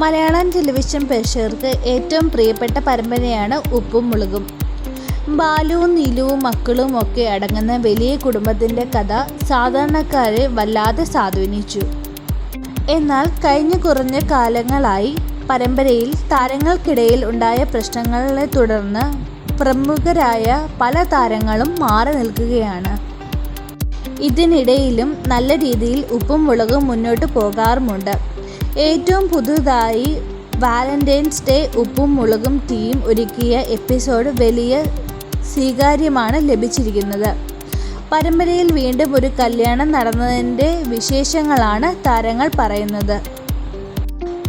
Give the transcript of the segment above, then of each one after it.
Malayalam television പ്രേക്ഷകർക്ക് ഏറ്റവും പ്രിയപ്പെട്ട പരമ്പരയാണ് ഉപ്പും മുളകും. ബാലുവും നീലുവും മക്കളും ഒക്കെ അടങ്ങുന്ന വലിയ കുടുംബത്തിൻ്റെ കഥ സാധാരണക്കാരെ വല്ലാതെ സ്വാധീനിച്ചു. എന്നാൽ കഴിഞ്ഞ കുറഞ്ഞ കാലങ്ങളായി പരമ്പരയിൽ താരങ്ങൾക്കിടയിൽ ഉണ്ടായ പ്രശ്നങ്ങളെ തുടർന്ന് പ്രമുഖരായ പല താരങ്ങളും മാറി നിൽക്കുകയാണ്. ഇതിനിടയിലും നല്ല രീതിയിൽ ഉപ്പും മുളകും മുന്നോട്ട് പോകാറുമുണ്ട്. ഏറ്റവും പുതുതായി വാലന്റൈൻസ് ഡേ ഉപ്പും മുളകും ടീം ഒരുക്കിയ എപ്പിസോഡ് വലിയ സ്വീകാര്യമാണ് ലഭിച്ചിരിക്കുന്നത്. പരമ്പരയിൽ വീണ്ടും ഒരു കല്യാണം നടന്നതിൻ്റെ വിശേഷങ്ങളാണ് താരങ്ങൾ പറയുന്നത്.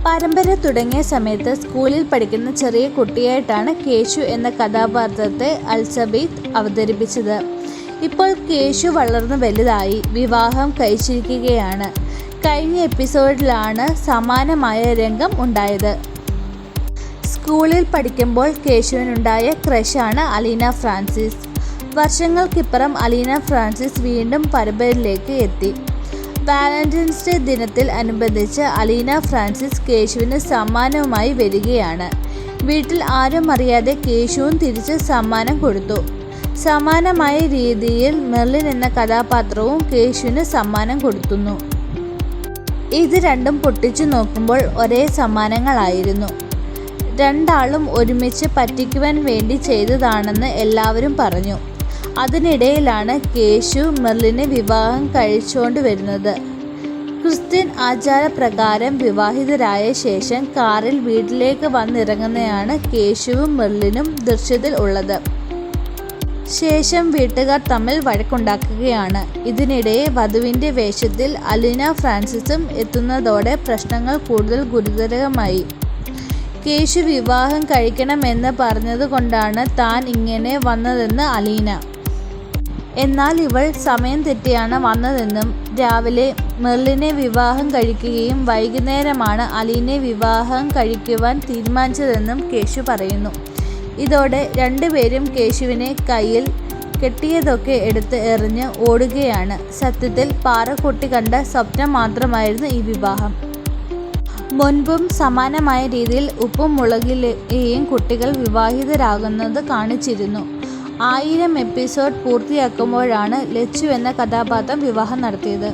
പരമ്പര തുടങ്ങിയ സമയത്ത് സ്കൂളിൽ പഠിക്കുന്ന ചെറിയ കുട്ടിയായിട്ടാണ് കേശു എന്ന കഥാപാത്രത്തെ അൽസബീത്ത് അവതരിപ്പിച്ചത്. ഇപ്പോൾ കേശു വളർന്നു വലുതായി വിവാഹം കഴിച്ചിരിക്കുകയാണ്. കഴിഞ്ഞ എപ്പിസോഡിലാണ് സമാനമായ രംഗം ഉണ്ടായത്. സ്കൂളിൽ പഠിക്കുമ്പോൾ കേശുവിനുണ്ടായ ക്രഷാണ് അലീന ഫ്രാൻസിസ്. വർഷങ്ങൾക്കിപ്പുറം അലീന ഫ്രാൻസിസ് വീണ്ടും പരമ്പരയിലേക്ക് എത്തി. വാലന്റൈൻസ് ഡേ ദിനത്തിൽ അനുബന്ധിച്ച് അലീന ഫ്രാൻസിസ് കേശുവിന് സമ്മാനവുമായി വരികയാണ്. വീട്ടിൽ ആരും അറിയാതെ കേശുവും തിരിച്ച് സമ്മാനം കൊടുത്തു. സമാനമായ രീതിയിൽ മെർലിൻ എന്ന കഥാപാത്രവും കേശുവിന് സമ്മാനം കൊടുക്കുന്നു. ഇത് രണ്ടും പൊട്ടിച്ചു നോക്കുമ്പോൾ ഒരേ സമ്മാനങ്ങളായിരുന്നു. രണ്ടാളും ഒരുമിച്ച് പറ്റിക്കുവാൻ വേണ്ടി ചെയ്തതാണെന്ന് എല്ലാവരും പറഞ്ഞു. അതിനിടയിലാണ് കേശു മെർലിനെ വിവാഹം കഴിച്ചുകൊണ്ട് വരുന്നത്. ക്രിസ്ത്യൻ ആചാരപ്രകാരം വിവാഹിതരായ ശേഷം കാറിൽ വീട്ടിലേക്ക് വന്നിറങ്ങുന്നതാണ് കേശുവും മെർലിനും ദൃശ്യത്തിൽ ഉള്ളത്. ശേഷം വീട്ടുകാർ തമ്മിൽ വഴക്കുണ്ടാക്കുകയാണ്. ഇതിനിടെ വധുവിൻ്റെ വേഷത്തിൽ അലീന ഫ്രാൻസിസും എത്തുന്നതോടെ പ്രശ്നങ്ങൾ കൂടുതൽ ഗുരുതരമായി. കേശു വിവാഹം കഴിക്കണമെന്ന് പറഞ്ഞതുകൊണ്ടാണ് താൻ ഇങ്ങനെ വന്നതെന്ന് അലീന. എന്നാൽ ഇവൾ സമയം തെറ്റിയാണ് വന്നതെന്നും രാവിലെ മെർലിനെ വിവാഹം കഴിക്കുകയും വൈകുന്നേരമാണ് അലീനെ വിവാഹം കഴിക്കുവാൻ തീരുമാനിച്ചതെന്നും കേശു പറയുന്നു. ഇതോടെ രണ്ടുപേരും കേശുവിനെ കയ്യിൽ കെട്ടിയതൊക്കെ എടുത്ത് എറിഞ്ഞ് ഓടുകയാണ്. സത്യത്തിൽ പാറക്കുട്ടി കണ്ട സ്വപ്നം മാത്രമായിരുന്നു ഈ വിവാഹം. മുൻപും സമാനമായ രീതിയിൽ ഉപ്പും മുളകിലെയും കുട്ടികൾ വിവാഹിതരാകുന്നത് കാണിച്ചിരുന്നു. 1000 എപ്പിസോഡ് പൂർത്തിയാക്കുമ്പോഴാണ് ലച്ചു എന്ന കഥാപാത്രം വിവാഹം നടത്തിയത്.